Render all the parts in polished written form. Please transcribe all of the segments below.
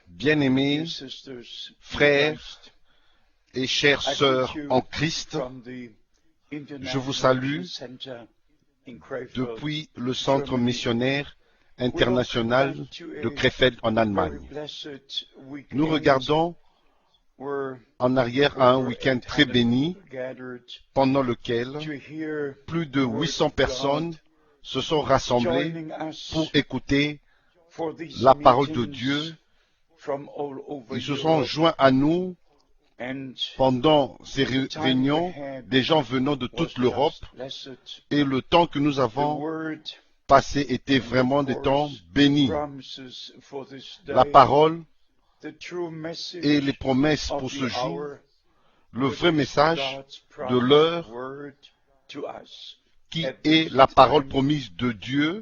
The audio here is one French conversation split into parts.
Bien-aimés frères et chères sœurs en Christ, je vous salue depuis le centre missionnaire international de Krefeld en Allemagne. Nous regardons en arrière à un week-end très béni pendant lequel plus de 800 personnes se sont rassemblées pour écouter la parole de Dieu. Ils se sont joints à nous pendant ces réunions, des gens venant de toute l'Europe, et le temps que nous avons passé était vraiment des temps bénis. La parole et les promesses pour ce jour, le vrai message de l'heure qui est la parole promise de Dieu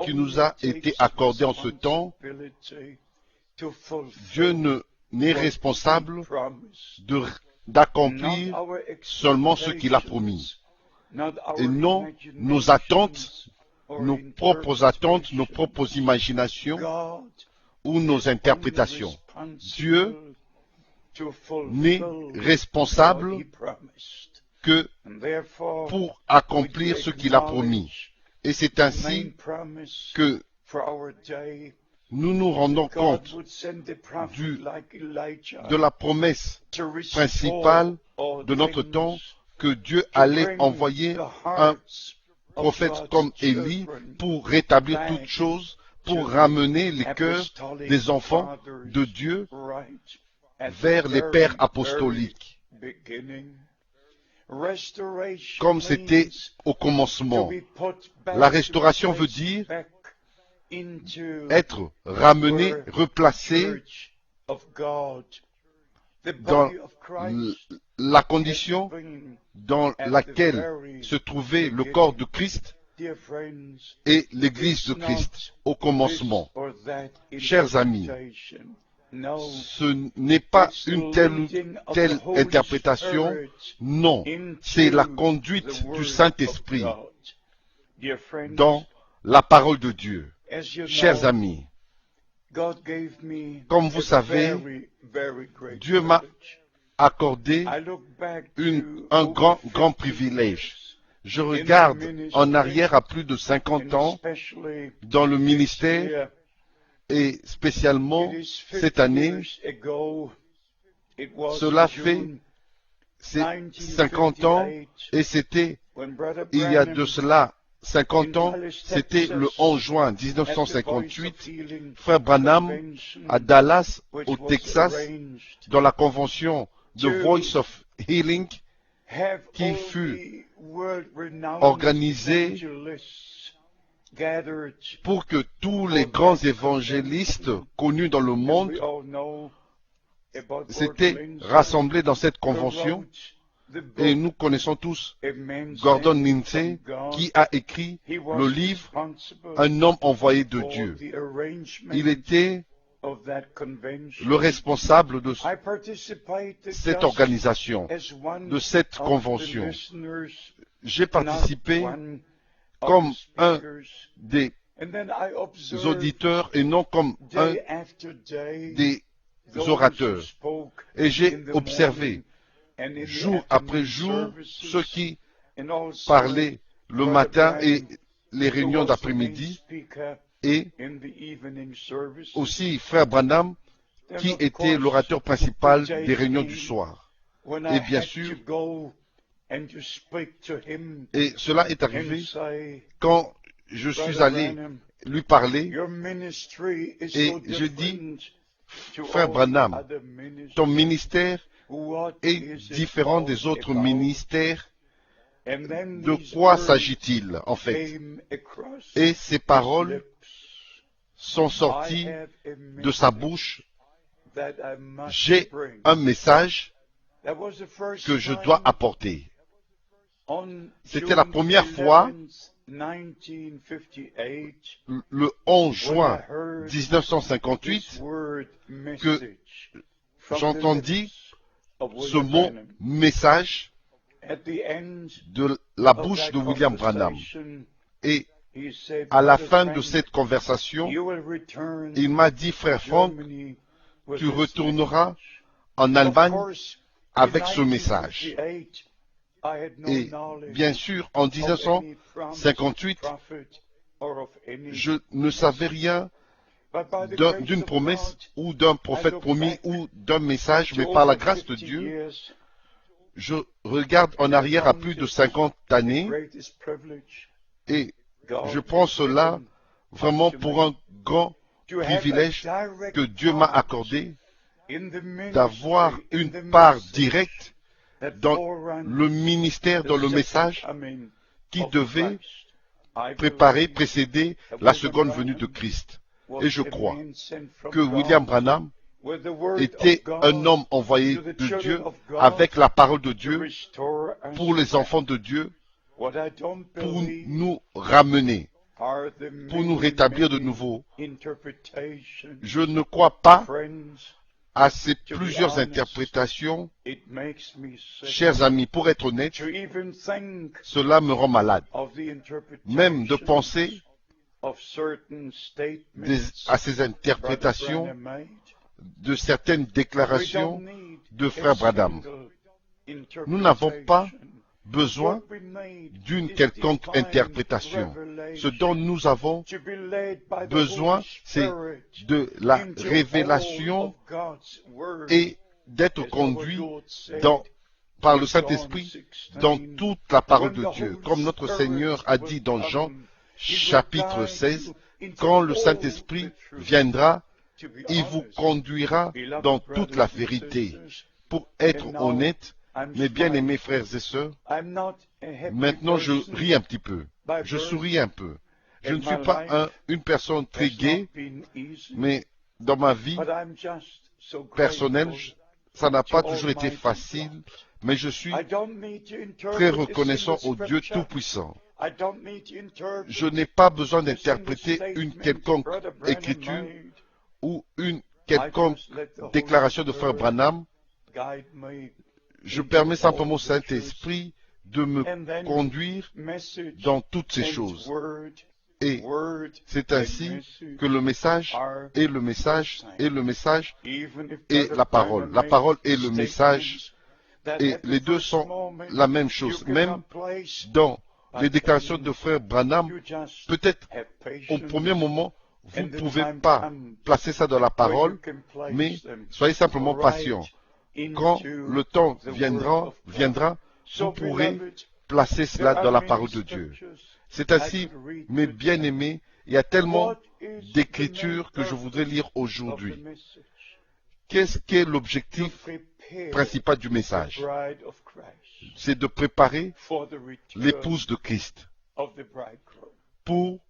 qui nous a été accordée en ce temps. Dieu n'est responsable d'accomplir seulement ce qu'il a promis, et non nos attentes, nos propres imaginations ou nos interprétations. Dieu n'est responsable que pour accomplir ce qu'il a promis. Et c'est ainsi que nous nous rendons compte de la promesse principale de notre temps, que Dieu allait envoyer un prophète comme Élie pour rétablir toutes choses, pour ramener les cœurs des enfants de Dieu vers les pères apostoliques, comme c'était au commencement. La restauration veut dire être ramené, replacé dans la condition dans laquelle se trouvait le corps de Christ et l'Église de Christ au commencement. Chers amis, ce n'est pas une telle interprétation, non, c'est la conduite du Saint-Esprit dans la parole de Dieu. Chers amis, comme vous savez, Dieu m'a accordé un grand privilège. Je regarde en arrière à plus de 50 ans dans le ministère, et spécialement cette année, cela fait 50 ans, et c'était il y a de cela 50 ans, c'était le 11 juin 1958, frère Branham à Dallas, au Texas, dans la convention The Voice of Healing, qui fut organisée pour que tous les grands évangélistes connus dans le monde s'étaient rassemblés dans cette convention. Et nous connaissons tous Gordon Lindsay, qui a écrit le livre « Un homme envoyé de Dieu ». Il était le responsable de cette organisation, de cette convention. J'ai participé comme un des auditeurs et non comme un des orateurs. Et j'ai observé jour après jour ceux qui parlaient le matin et les réunions d'après-midi, et aussi frère Branham qui était l'orateur principal des réunions du soir. Et bien sûr, et cela est arrivé quand je suis allé lui parler et je dis, frère Branham, ton ministère est différent des autres ministères. De quoi s'agit-il en fait? Et ces paroles sont sorties de sa bouche. J'ai un message que je dois apporter. C'était la première fois, le 11 juin 1958, que j'entendis ce mot « message » de la bouche de William Branham. Et À la fin de cette conversation, il m'a dit, frère Franck, tu retourneras en Allemagne avec ce message. Et bien sûr, en 1958, je ne savais rien d'une promesse ou d'un prophète promis ou d'un message, mais par la grâce de Dieu, je regarde en arrière à plus de 50 années et je prends cela vraiment pour un grand privilège que Dieu m'a accordé d'avoir une part directe dans le ministère, dans le message qui devait précéder la seconde venue de Christ. Et je crois que William Branham était un homme envoyé de Dieu avec la parole de Dieu pour les enfants de Dieu, pour nous ramener, pour nous rétablir de nouveau. Je ne crois pas à ces plusieurs interprétations. Chers amis, pour être honnête, cela me rend malade. Même de penser à ces interprétations de certaines déclarations de frère Branham. Nous n'avons pas besoin d'une quelconque interprétation. Ce dont nous avons besoin, c'est de la révélation et d'être conduit par le Saint-Esprit dans toute la parole de Dieu. Comme notre Seigneur a dit dans Jean, chapitre 16, quand le Saint-Esprit viendra, il vous conduira dans toute la vérité. Pour être honnête, mes bien-aimés frères et sœurs, maintenant je ris un petit peu, je souris un peu. Je ne suis pas une personne très gaie, mais dans ma vie personnelle, ça n'a pas toujours été facile, mais je suis très reconnaissant au Dieu Tout-Puissant. Je n'ai pas besoin d'interpréter une quelconque écriture ou une quelconque déclaration de frère Branham. Je permets simplement au Saint-Esprit de me conduire dans toutes ces choses. Et c'est ainsi que le message et le message et le message et la parole et le message, et les deux sont la même chose. Même dans les déclarations de frère Branham, peut-être au premier moment, vous ne pouvez pas placer ça dans la parole, mais soyez simplement patient. Quand le temps viendra, vous pourrez placer cela dans la parole de Dieu. C'est ainsi, mes bien-aimés, il y a tellement d'écritures que je voudrais lire aujourd'hui. Qu'est-ce qu'est l'objectif principal du message? C'est de préparer l'épouse de Christ pour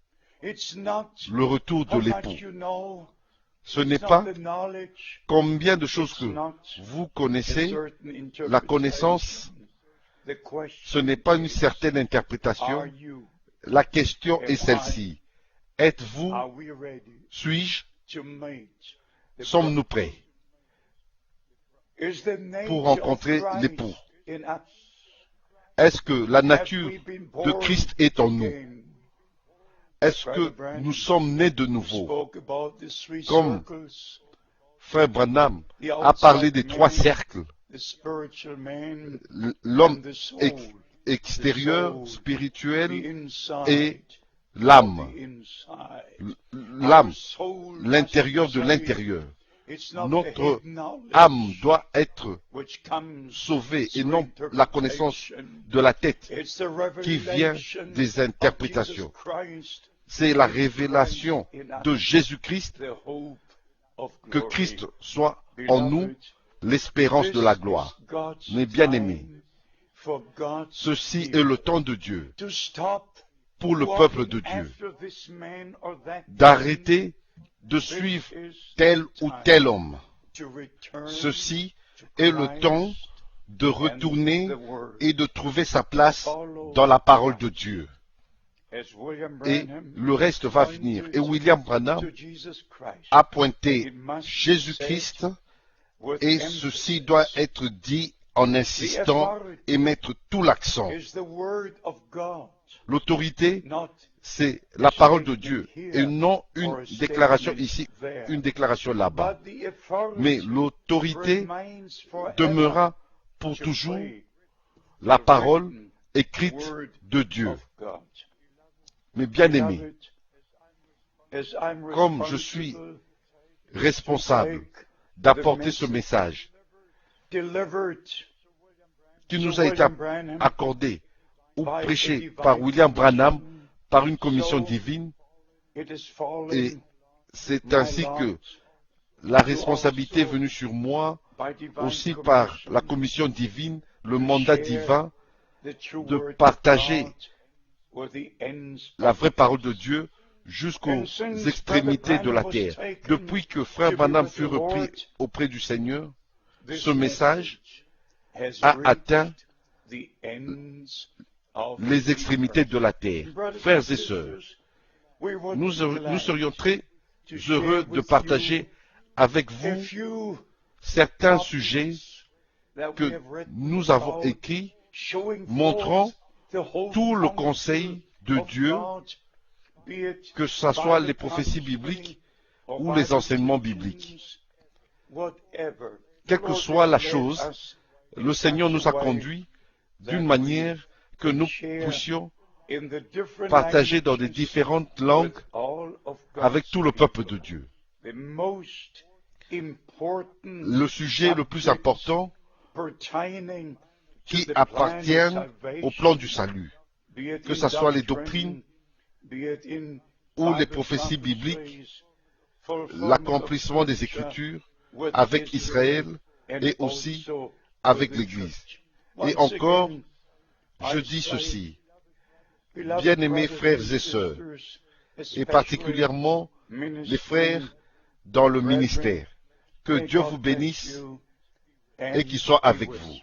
le retour de l'époux. Ce n'est pas combien de choses que vous connaissez, la connaissance, ce n'est pas une certaine interprétation. La question est celle-ci. Êtes-vous, suis-je, sommes-nous prêts pour rencontrer l'époux? Est-ce que la nature de Christ est en nous? Est-ce que nous sommes nés de nouveau? Comme frère Branham a parlé des trois cercles, l'homme extérieur, spirituel et l'âme. L'âme, l'intérieur de l'intérieur. Notre âme doit être sauvée et non la connaissance de la tête qui vient des interprétations. C'est la révélation de Jésus-Christ, que Christ soit en nous l'espérance de la gloire. Mes bien-aimés, ceci est le temps de Dieu pour le peuple de Dieu d'arrêter de suivre tel ou tel homme. Ceci est le temps de retourner et de trouver sa place dans la parole de Dieu. Et le reste va venir. Et William Branham a pointé Jésus-Christ, et ceci doit être dit en insistant et mettre tout l'accent. L'autorité c'est la parole de Dieu et non une déclaration ici, une déclaration là-bas. Mais l'autorité demeurera pour toujours la parole écrite de Dieu. Mes bien-aimés, comme je suis responsable d'apporter ce message qui nous a été accordé ou prêché par William Branham par une commission divine, et c'est ainsi que la responsabilité est venue sur moi, aussi par la commission divine, le mandat divin, de partager la vraie parole de Dieu jusqu'aux extrémités de la terre. Depuis que Frère Branham fut repris auprès du Seigneur, ce message a atteint les extrémités de la terre. Frères et sœurs, nous serions très heureux de partager avec vous certains sujets que nous avons écrits montrant tout le conseil de Dieu, que ce soit les prophéties bibliques ou les enseignements bibliques. Quelle que soit la chose, le Seigneur nous a conduits d'une manière que nous puissions partager dans les différentes langues avec tout le peuple de Dieu. Le sujet le plus important qui appartient au plan du salut, que ce soit les doctrines ou les prophéties bibliques, l'accomplissement des Écritures avec Israël et aussi avec l'Église. Et encore, je dis ceci, bien-aimés frères et sœurs, et particulièrement les frères dans le ministère, que Dieu vous bénisse et qu'il soit avec vous.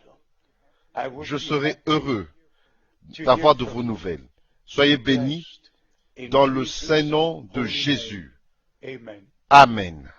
Je serai heureux d'avoir de vos nouvelles. Soyez bénis dans le saint nom de Jésus. Amen.